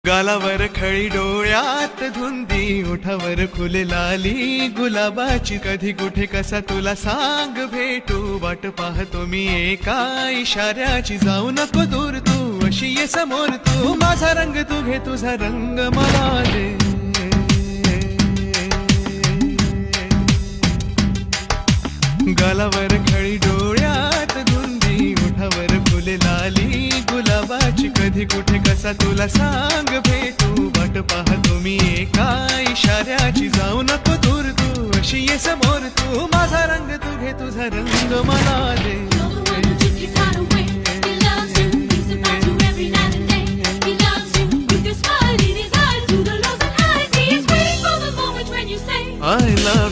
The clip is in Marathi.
गालावर खळी डोळ्यात धुंदी ओठावर खुले लाली गुलाबाची कधी कुठे कसा तुला सांग भेटू वाट पाहतो मी एका इशाऱ्याची जाऊ नको दूर तू अशी ये समोर तू माझा रंग तू घे तुझा रंग मला दे गालावर खळी डोळ्यात धुंदी ओठावर फुले लाली गुलाबाची कधी कुठे कसा तुला सांग भेटू वाट पाहतो मी एका इशाऱ्याची जाऊ नको दूर तू अशी ये समोर तू माझा रंग तू घे तुझा रंग मला दे I love